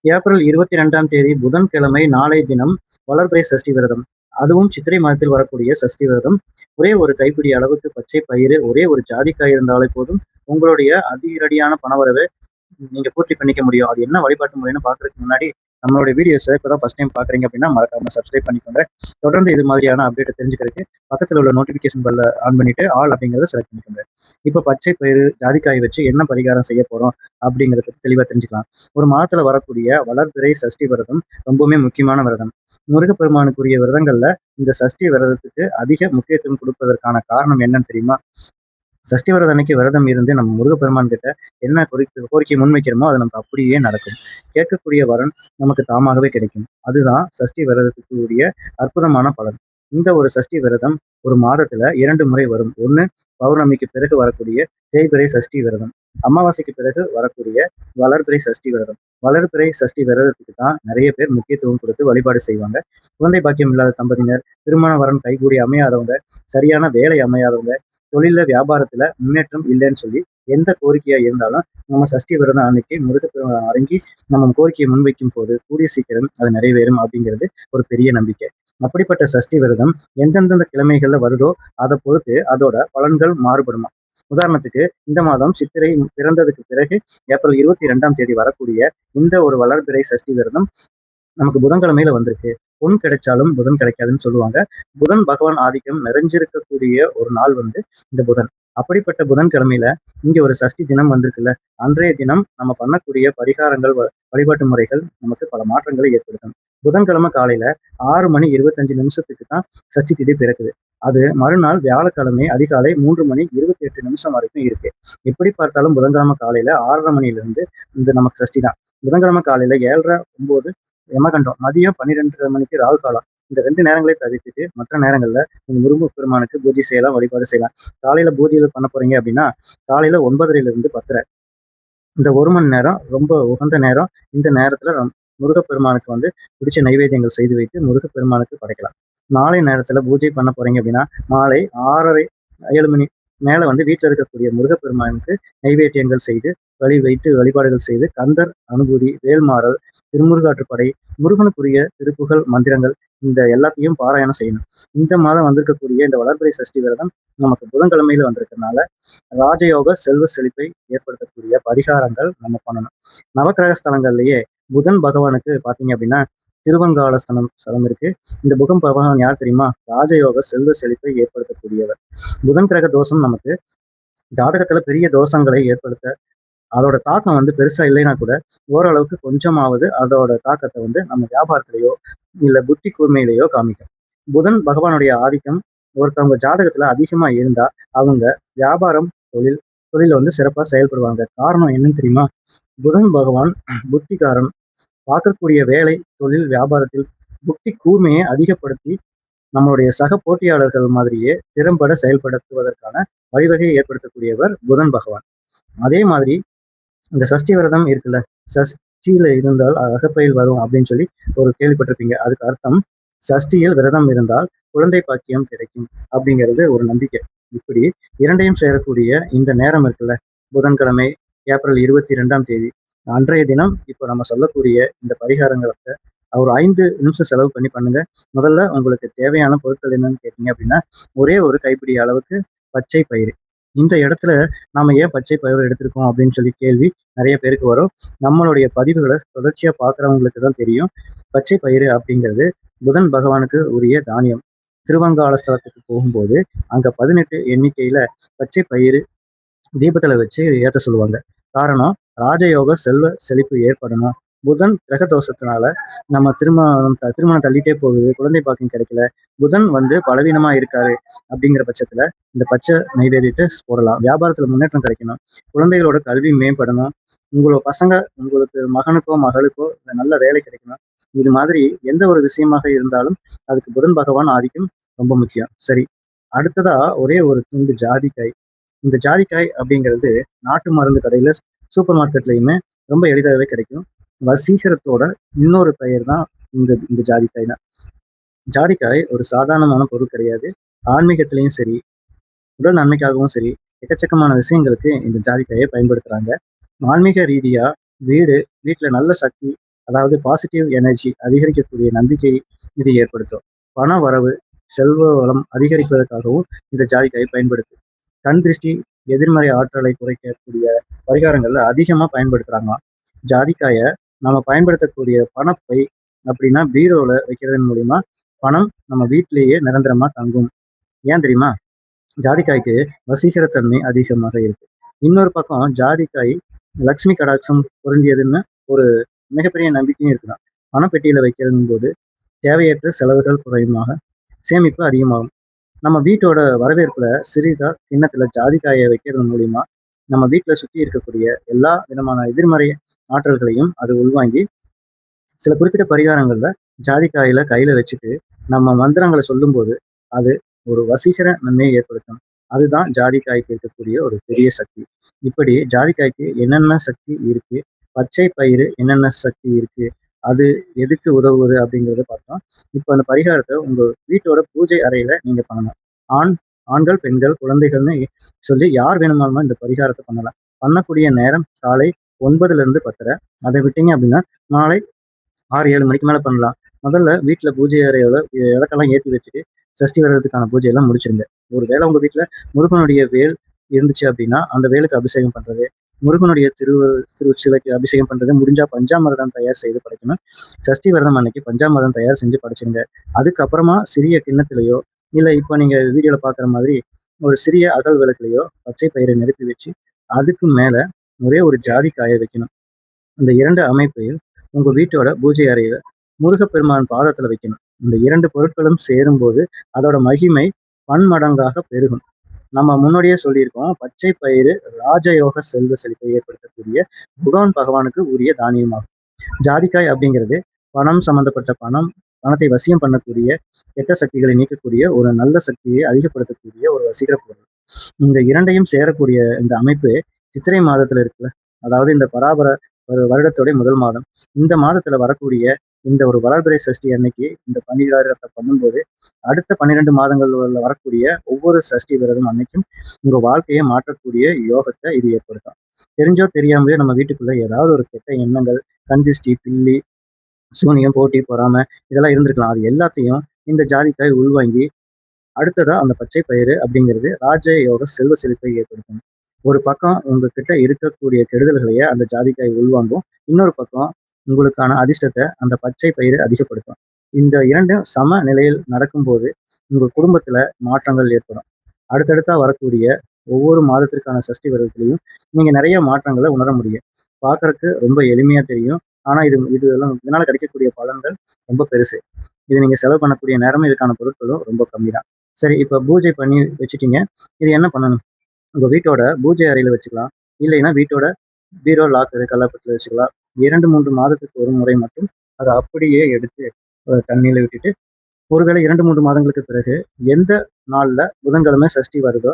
April 22ஆம் தேதி புதன்கிழமை நாளைய தினம் வளர்பிறை சஷ்டி விரதம். அதுவும் சித்திரை மாதத்தில் வரக்கூடிய சஷ்டி விரதம். ஒரே ஒரு கைப்பிடி அளவுக்கு பச்சை பயிறு, ஒரே ஒரு ஜாதிக்காய் இருந்தாலே போதும். உங்களுடைய அதிரடியான பணவரவை நீங்க பூர்த்தி பண்ணிக்க முடியும். அது என்ன வழிபாட்டு முறைன்னு பார்க்கறதுக்கு முன்னாடி, நம்மளுடைய வீடியோஸ இப்பதான் ஃபர்ஸ்ட் டைம் பார்க்குறீங்க அப்படின்னா, மறக்காம சப்ஸ்கிரைப் பண்ணிக்கோங்க. தொடர்ந்து இது மாதிரியான அப்டேட்ட தெரிஞ்சுக்கிறதுக்கு, பக்கத்துல உள்ள நோட்டிஃபிகேஷன் பெல்ல ஆன் பண்ணிட்டு, ஆல் அப்படிங்கிறத செலக்ட் பண்ணிக்கோங்க. இப்ப பச்சை பயிறு, ஜாதிக்காய் வச்சு என்ன பரிகாரம் செய்ய போறோம் அப்படிங்கிறத பத்தி தெளிவா தெரிஞ்சுக்கலாம். ஒரு மாதத்துல வரக்கூடிய வளர்பிறை சஷ்டி விரதம் ரொம்பவுமே முக்கியமான விரதம். முருகப்பெருமானுக்குரிய விரதங்கள்ல இந்த சஷ்டி விரதத்துக்கு அதிக முக்கியத்துவம் கொடுப்பதற்கான காரணம் என்னன்னு தெரியுமா? சஷ்டி விரதம் அன்னைக்கு விரதம் இருந்து நம்ம முருகப்பெருமான் கிட்ட என்ன கோரிக்கை முன்வைக்கிறோமோ அது நமக்கு அப்படியே நடக்கும். கேட்கக்கூடிய வரன் நமக்கு தாமாகவே கிடைக்கும். அதுதான் சஷ்டி விரதத்துக்கு உரிய அற்புதமான பலன். இந்த ஒரு சஷ்டி விரதம் ஒரு மாதத்துல 2 முறை வரும். ஒண்ணு பௌர்ணமிக்கு பிறகு வரக்கூடிய தேய்பிறை சஷ்டி விரதம். அமாவாசைக்கு பிறகு வரக்கூடிய வளர்பிறை சஷ்டி விரதம். வளர்பிறை சஷ்டி விரதத்துக்கு தான் நிறைய பேர் முக்கியத்துவம் கொடுத்து வழிபாடு செய்வாங்க. குழந்தை பாக்கியம் இல்லாத தம்பதியினர், திருமண வரன் கைகூடி அமையாதவங்க, சரியான வேலை அமையாதவங்க, தொழில வியாபாரத்துல முன்னேற்றம் இல்லைன்னு சொல்லி எந்த கோரிக்கையா இருந்தாலும் நம்ம சஷ்டி விரதம் அன்னைக்கு முருகப்பெருமான் வணங்கி நம்ம கோரிக்கையை முன்வைக்கும் போது கூடிய சீக்கிரம் அது நிறைவேறும் அப்படிங்கிறது ஒரு பெரிய நம்பிக்கை. அப்படிப்பட்ட சஷ்டி விரதம் எந்தெந்த கிழமைகள்ல வருதோ அதை பொறுத்து அதோட பலன்கள் மாறுபடுமா. உதாரணத்துக்கு இந்த மாதம் சித்திரை பிறந்ததுக்கு பிறகு ஏப்ரல் 22ஆம் தேதி வரக்கூடிய இந்த ஒரு வளர்பிறை சஷ்டி விரதம் நமக்கு புதன்கிழமையில வந்திருக்கு. பொன் கிடைச்சாலும் புதன் கிடைக்காதுன்னு சொல்லுவாங்க. புதன் பகவான் ஆதிக்கம் நிறைஞ்சிருக்கக்கூடிய ஒரு நாள் வந்து இந்த புதன். அப்படிப்பட்ட புதன்கிழமையில இங்க ஒரு சஷ்டி தினம் வந்திருக்குல்ல, அன்றைய தினம் நம்ம பண்ணக்கூடிய பரிகாரங்கள், வழிபாட்டு முறைகள் நமக்கு பல மாற்றங்களை ஏற்படுத்தும். புதன்கிழமை காலையில 6 மணி 25 நிமிஷத்துக்கு தான் சஷ்டி திதி பிறக்குது. அது மறுநாள் வியாழக்கிழமை அதிகாலை 3 மணி 28 நிமிஷம் வரைக்கும் இருக்கு. எப்படி பார்த்தாலும் புதன்கிழமை காலையில 6:30 மணில இருந்து இந்த நமக்கு சஷ்டி தான். புதன்கிழமை காலையில 7:30, 9 யமகண்டம், மதியம் 12:30 மணிக்கு ராகு காலம். இந்த 2 நேரங்களையும் தவிர்த்துட்டு மற்ற நேரங்கள்ல நீங்க முருகப்பெருமானுக்கு பூஜை செய்யலாம், வழிபாடு செய்யலாம். காலையில பூஜைகள் பண்ண போறீங்க அப்படின்னா காலையில 9:30ல இருந்து 10:30 இந்த 1 மணி நேரம் ரொம்ப உகந்த நேரம். இந்த நேரத்துல முருகப்பெருமானுக்கு வந்து பிடிச்ச நைவேத்தியங்கள் செய்து வைத்து முருகப்பெருமானுக்கு படைக்கலாம். மாலை நேரத்துல பூஜை பண்ண போறீங்க அப்படின்னா மாலை 6:30, 7 மணி மேல வந்து வீட்டுல இருக்கக்கூடிய முருகப்பெருமானுக்கு நைவேத்தியங்கள் செய்து வைத்து வழிபாடுகள் செய்து கந்தர் அனுபூதி, வேல்மாறல், திருமுருகாற்றுப்படை, முருகனுக்குரிய திருப்புகழ் மந்திரங்கள் இந்த எல்லாத்தையும் பாராயணம் செய்யணும். இந்த மாதம் வந்திருக்கக்கூடிய இந்த வளர்பிறை சஷ்டி விரதம் நமக்கு புதன்கிழமையில வந்திருக்கிறதுனால ராஜயோக செல்வ செழிப்பை ஏற்படுத்தக்கூடிய பரிகாரங்கள் நம்ம பண்ணணும். நவக்கிரக ஸ்தலங்கள்லயே புதன் பகவானுக்கு பாத்தீங்க அப்படின்னா திருவங்கால ஸ்தலம் இருக்கு. இந்த புதன் பகவான் யார் தெரியுமா? ராஜயோக செல்வ செழிப்பை ஏற்படுத்தக்கூடியவர். புதன் கிரக தோஷம் நமக்கு ஜாதகத்துல பெரிய தோஷங்களை ஏற்படுத்த அதோட தாக்கம் வந்து பெருசா இல்லைன்னா கூட ஓரளவுக்கு கொஞ்சமாவது அதோட தாக்கத்தை வந்து நம்ம வியாபாரத்திலேயோ இல்ல புத்தி கூர்மையிலேயோ காமிக்கும். புதன் பகவானுடைய ஆதிக்கம் ஒருத்தவங்க ஜாதகத்துல அதிகமா இருந்தா அவங்க வியாபாரம், தொழில வந்து சிறப்பா செயல்படுவாங்க. காரணம் என்னன்னு தெரியுமா? புதன் பகவான் புத்திகாரன். பார்க்கக்கூடிய வேலை, தொழில், வியாபாரத்தில் புத்தி கூர்மையை அதிகப்படுத்தி நம்மளுடைய சக போட்டியாளர்கள் மாதிரியே திறம்பட செயல்படுத்துவதற்கான வழிவகையை ஏற்படுத்தக்கூடியவர் புதன் பகவான். அதே மாதிரி இந்த சஷ்டி விரதம் இருக்குல்ல, சஷ்டியில இருந்தால் அகப்பையில் வரும் அப்படின்னு சொல்லி ஒரு கேள்விப்பட்டிருப்பீங்க. அதுக்கு அர்த்தம் சஷ்டியில் விரதம் இருந்தால் குழந்தை பாக்கியம் கிடைக்கும் அப்படிங்கிறது ஒரு நம்பிக்கை. இப்படி இரண்டையும் சேரக்கூடிய இந்த நேரம் இருக்குல்ல, புதன்கிழமை ஏப்ரல் 22ஆம் தேதி அன்றைய தினம் இப்போ நம்ம சொல்லக்கூடிய இந்த பரிகாரங்களுக்கு ஒரு 5 நிமிஷம் செலவு பண்ணி பண்ணுங்க. முதல்ல உங்களுக்கு தேவையான பொருட்கள் என்னன்னு கேட்டீங்க அப்படின்னா ஒரே ஒரு கைப்பிடி அளவுக்கு பச்சை பயிறு. இந்த இடத்துல நாம ஏன் பச்சை பயிறு எடுத்திருக்கோம் அப்படின்னு சொல்லி கேள்வி நிறைய பேருக்கு வரும். நம்மளுடைய பதிவுகளை தொடர்ச்சியா பார்க்குறவங்களுக்கு தான் தெரியும். பச்சை பயிறு அப்படிங்கிறது புதன் பகவானுக்கு உரிய தானியம். திருவங்கால ஸ்தலத்துக்கு போகும்போது அங்க 18 எண்ணிக்கையில பச்சை பயிறு தீபத்துல வச்சு ஏத்த சொல்லுவாங்க. காரணம் ராஜயோக செல்வ செழிப்பு ஏற்படணும். புதன் கிரக தோஷத்தினால நம்ம திருமணம் தள்ளிட்டே போகுது, குழந்தை பாக்கியம் கிடைக்கல, புதன் வந்து பலவீனமா இருக்காரு அப்படிங்கிற பட்சத்துல இந்த பச்சை நைவேத்தியத்தை போடலாம். வியாபாரத்துல முன்னேற்றம் கிடைக்கணும், குழந்தைகளோட கல்வி மேம்படணும், உங்களோட பசங்க உங்களுக்கு மகனுக்கோ மகளுக்கோ நல்ல வேலை கிடைக்கணும். இது மாதிரி எந்த ஒரு விஷயமாக இருந்தாலும் அதுக்கு புதன் பகவான் ஆதிக்கம் ரொம்ப முக்கியம். சரி, அடுத்ததா ஒரே ஒரு துண்டு ஜாதிக்காய். இந்த ஜாதிக்காய் அப்படிங்கிறது நாட்டு மருந்து கடையில, சூப்பர் மார்க்கெட்லயுமே ரொம்ப எளிதாகவே கிடைக்கும். வசீகரத்தோட இன்னொரு பெயர் தான் இந்த இந்த ஜாதிக்காய் தான். ஜாதிக்காய் ஒரு சாதாரணமான பொருள் கிடையாது. ஆன்மீகத்திலையும் சரி, உடல் நன்மைக்காகவும் சரி, எக்கச்சக்கமான விஷயங்களுக்கு இந்த ஜாதிக்காயை பயன்படுத்துறாங்க. ஆன்மீக ரீதியா வீட்டுல நல்ல சக்தி அதாவது பாசிட்டிவ் எனர்ஜி அதிகரிக்கக்கூடிய நம்பிக்கை இது ஏற்படுத்தும். பண வரவு, செல்வ வளம் அதிகரிப்பதற்காகவும் இந்த ஜாதிக்காயை பயன்படுத்து. கண் திருஷ்டி, எதிர்மறை ஆற்றலை குறைக்கக்கூடிய பரிகாரங்கள்ல அதிகமா பயன்படுத்துறாங்களாம். ஜாதிக்காய நம்ம பயன்படுத்தக்கூடிய பணப்பை அப்படின்னா பீரோல வைக்கிறதன் மூலியமா பணம் நம்ம வீட்டிலேயே நிரந்தரமா தங்கும். ஏன் தெரியுமா? ஜாதிக்காய்க்கு வசீகரத்தன்மை அதிகமாக இருக்கு. இன்னொரு பக்கம் ஜாதிக்காய் லக்ஷ்மி கடாட்சம் பொருந்தியதுன்னு ஒரு மிகப்பெரிய நம்பிக்கையும் இருக்குதான். பணப்பெட்டியில வைக்கிறதும் போது தேவையற்ற செலவுகள் குறையுமாக, சேமிப்பு அதிகமாகும். நம்ம வீட்டோட வரவேற்புல சிறிதா கிண்ணத்துல ஜாதிக்காயை வைக்கிறது மூலியமா நம்ம வீட்டுல சுத்தி இருக்கக்கூடிய எல்லா விதமான எதிர்மறை ஆற்றல்களையும் அது உள்வாங்கி சில குறிப்பிட்ட பரிகாரங்கள்ல ஜாதிக்காயில கையில வச்சுட்டு நம்ம மந்திரங்களை சொல்லும்போது அது ஒரு வசீகர நன்மையை ஏற்படுத்தும். அதுதான் ஜாதிக்காய்க்கு இருக்கக்கூடிய ஒரு பெரிய சக்தி. இப்படி ஜாதிக்காய்க்கு என்னென்ன சக்தி இருக்கு, பச்சை பயிறு என்னென்ன சக்தி இருக்கு, அது எதுக்கு உதவுது அப்படிங்கிறத பார்த்தோம். இப்போ அந்த பரிகாரத்தை உங்க வீட்டோட பூஜை அறையில நீங்க பண்ணணும். ஆண் ஆண்கள், பெண்கள், குழந்தைகள்னு சொல்லி யார் வேணுமானாலும் இந்த பரிகாரத்தை பண்ணலாம். பண்ணக்கூடிய நேரம் காலை 9ல இருந்து 10:30. அதை விட்டீங்க அப்படின்னா மாலை 6, 7 மணிக்கு மேல பண்ணலாம். முதல்ல வீட்ல பூஜை அறையோட விளக்கெல்லாம் ஏத்தி வச்சுட்டு, சஷ்டி விரதத்துக்கான பூஜையெல்லாம் முடிச்சிருங்க. ஒரு வேளை உங்க வீட்ல முருகனுடைய வேல் இருந்துச்சு அப்படின்னா, அந்த வேலுக்கு அபிஷேகம் பண்றது, முருகனுடைய திருச்சிலைக்கு அபிஷேகம் பண்றது, முடிஞ்சா பஞ்சாமிர்தம் தயார் செய்து படைக்கணும். சஷ்டி விரதம் அன்னைக்கு பஞ்சாமிர்தம் தயார் செஞ்சு படைச்சிருங்க. அதுக்கப்புறமா சிறிய கிண்ணத்திலயோ, இல்ல இப்ப நீங்க வீடியோல பார்க்குற மாதிரி ஒரு சிறிய அகல் விளக்குலயோ பச்சை பயிரை நிரப்பி வச்சு, அதுக்கு மேல ஒரே ஒரு ஜாதி காய வைக்கணும். இந்த 2 அமைப்பையும் உங்க வீட்டோட பூஜை அறையில முருகப்பெருமான் பாதத்துல வைக்கணும். இந்த 2 பொருட்களும் சேரும்போது அதோட மகிமை பன்மடங்காக பெருகும். நம்ம முன்னாடியே சொல்லியிருக்கோம், பச்சை பயிறு ராஜயோக செல்வ செழிப்பை ஏற்படுத்தக்கூடிய புகவான் பகவானுக்கு உரிய தானியமாகும். ஜாதிக்காய் அப்படிங்கிறது பணம் சம்பந்தப்பட்ட பணத்தை வசியம் பண்ணக்கூடிய கெட்ட சக்திகளை நீக்கக்கூடிய ஒரு நல்ல சக்தியை அதிகப்படுத்தக்கூடிய ஒரு வசீகர பொருள். இந்த இரண்டையும் சேரக்கூடிய இந்த அமைப்பு சித்திரை மாதத்துல இருக்குல்ல, அதாவது இந்த பராபர ஒரு வருடத்தோட முதல் மாதம். இந்த மாதத்துல வரக்கூடிய இந்த ஒரு வளர்பிறை சஷ்டி அன்னைக்கு இந்த பரிகாரத்தை பண்ணும்போது அடுத்த 12 மாதங்கள்ல வரக்கூடிய ஒவ்வொரு சஷ்டி விரதம் அன்னைக்கும் உங்க வாழ்க்கையை மாற்றக்கூடிய யோகத்தை இது ஏற்படுத்தும். தெரிஞ்சோ தெரியாமலே நம்ம வீட்டுக்குள்ள ஏதாவது ஒரு கெட்ட எண்ணங்கள், கண் திருஷ்டி, பில்லி, சூனியம், போட்டி, பொறாமை இதெல்லாம் இருந்திருக்கலாம். அது எல்லாத்தையும் இந்த ஜாதிக்காய் உள்வாங்கி அடுத்ததா அந்த பச்சை பயிறு அப்படிங்கிறது ராஜயோக செல்வ செழிப்பை ஏற்படுத்தும். ஒரு பக்கம் உங்ககிட்ட இருக்கக்கூடிய கெடுதல்களையே அந்த ஜாதிக்காய் உள்வாங்கும். இன்னொரு பக்கம் உங்களுக்கான அதிர்ஷ்டத்தை அந்த பச்சை பயிறு அதிகப்படுத்தும். இந்த இரண்டும் சம நிலையில் நடக்கும்போது உங்க குடும்பத்துல மாற்றங்கள் ஏற்படும். அடுத்தடுத்தா வரக்கூடிய ஒவ்வொரு மாதத்திற்கான சஷ்டி விரதத்திலையும் நீங்க நிறைய மாற்றங்களை உணர முடியும். பார்க்கறதுக்கு ரொம்ப எளிமையா தெரியும். ஆனா இதனால கிடைக்கக்கூடிய பலன்கள் ரொம்ப பெருசு. இது நீங்க செலவு பண்ணக்கூடிய நேரமும் இதுக்கான பொருட்களும் ரொம்ப கம்மி தான். சரி, இப்ப பூஜை பண்ணி வச்சுட்டீங்க. இது என்ன பண்ணணும்? உங்க வீட்டோட பூஜை அறையில வச்சுக்கலாம். இல்லைன்னா வீட்டோட பீரோ, லாக்கரு, கல்லாப்பெட்டில வச்சுக்கலாம். 2, 3 மாதத்துக்கு ஒரு முறை மட்டும் அத அப்படியே எடுத்து தண்ணீல விட்டுட்டு, ஒருவேளை 2, 3 மாதங்களுக்கு பிறகு எந்த நாள்ல புதன்கிழமை சஷ்டி வருதோ